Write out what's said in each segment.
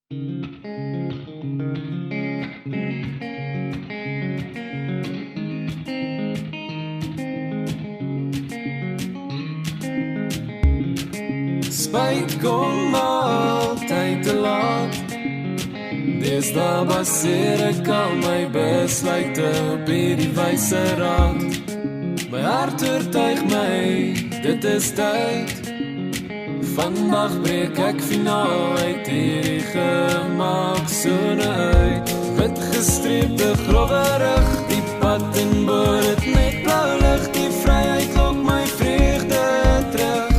Spijt kom altyd te laat. Deesdae baseer ek al my besluite op hierdie wyse raad. My hart oortuig my, dit is tyd. Vandag breek ek finaal uit hierdie gemaaksone uit. Wit gestreepte grove rug, die pad en boor het net blauw lig. Die vryheid lok my vreugde terug.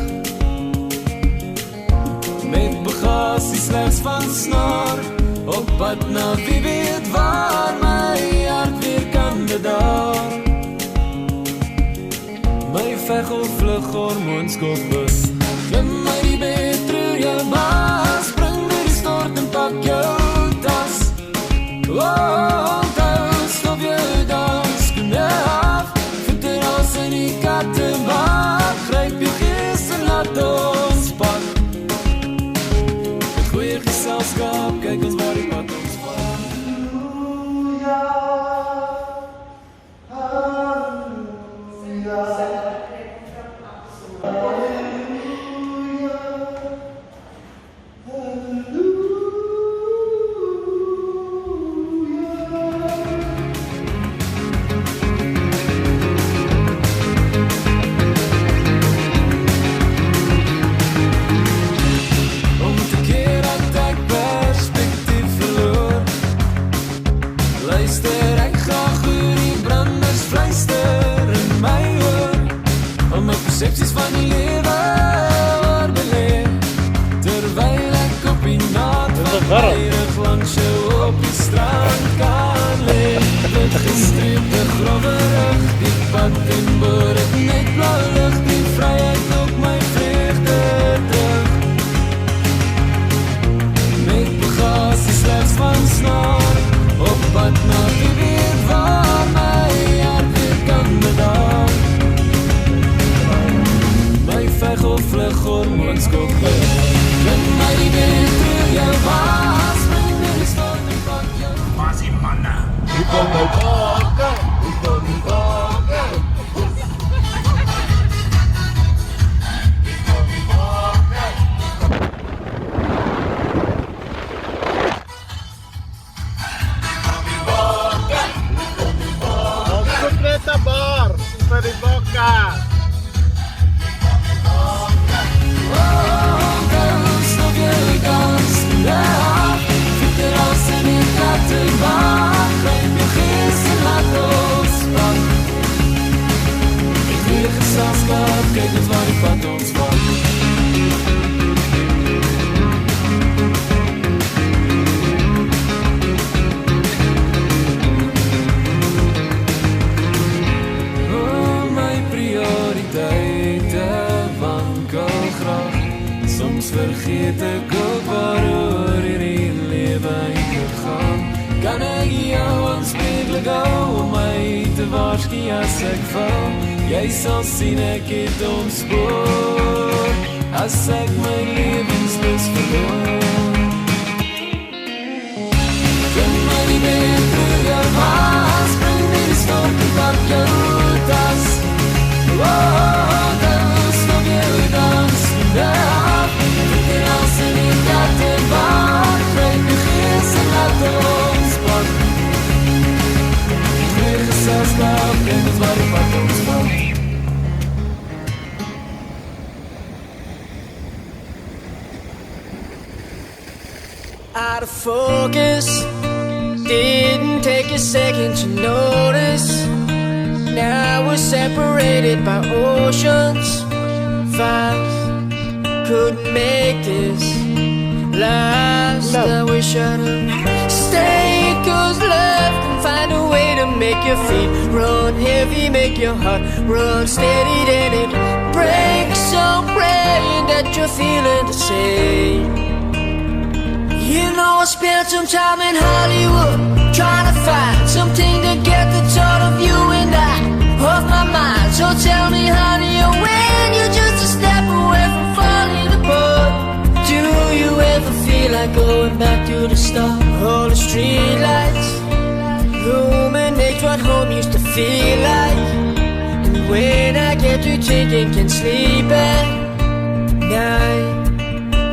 Met bagasie slegs van snaar, op pad na wie weet waar, my hart weer kan bedaar. My vegel vlug hormoons kop bus. Klim my die bed, treur jou baas, spring door die stort en pak jou tas. Onthou, stop jou dans, skoene af, voete ras in die kattebak, gryp jou gees en laat ons pak. Met goeie geselskap, kyk ons waar die pad ons vat. Persepsies van die lewe oorbeleef, terwyl ek op die naad van weirig langs jou op die strand kan leef. Wit gestreepte grove rug, die pad en boor het net blauw lig. Die vryheid lok my vreugde terug. Met bagasie slegs van snaar, op pad na die weet waar, my hart weer kan bedaar. Vegel vlug hormoons kop bus. Klim my die bed, treur jou baas, spring door die stort en pak jou. Waar is die manne? Hier kom my bakken, hier kom die bakken. Hier kom die bakken. Ons complete bar vir die bakken. Kijk eens waar die pad ons vat. Oh, my prioriteite wankel graag. Soms vergeet ek ook waaroor hierdie lewe eintlik gaan. Kan ek jou aanspreeklik hou om my te waarsku as ek val? Jy sal sien ek het ontspoor, as ek my lewenslus verloor. Klim my die bed, treur jou baas, spring door die stort en pak jou tas. Dan stop jou dans, skoene af, voete ras in die kattebak, gryp jou gees en laat ons pak. Goeie geselskap, kyk ons waar die pad ons vat. Out of focus, didn't take a second to notice. Now we're separated by oceans vast. Couldn't make this last. I wish I'd have stayed, 'cause love can find a way to make your feet run heavy, make your heart run steady. Then it breaks, so praying that you're feeling the same. You know I spent some time in Hollywood, trying to find something to get the thought of you and I off my mind. So tell me, honey, when you're just a step away from falling apart, do you ever feel feel like going back to the start? All the streetlights illuminate what home used to feel like. And when I get to thinking, can't sleep at night.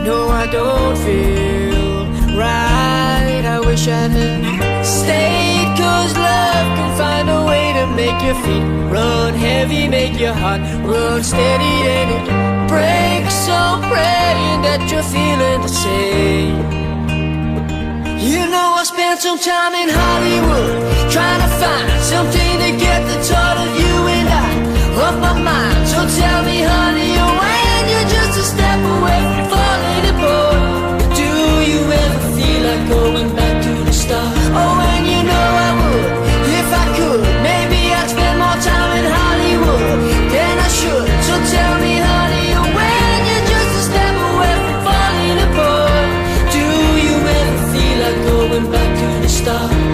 No, I don't feel right. I wish I had stayed, 'cause love can find a way to make your feet run heavy, make your heart run steady, and it breaks. So praying that you're feeling the same. You know, I spent some time in Hollywood trying to find something to get the thought of you and I off my mind. So tell me, honey, when you're just a step away from falling apart, do you ever feel like going back to the start? Oh, and you know I would, if I could. Maybe I'd spend more time in Hollywood than I should. So tell me, honey, when you're just a step away from falling apart, do you ever feel like going back to the start?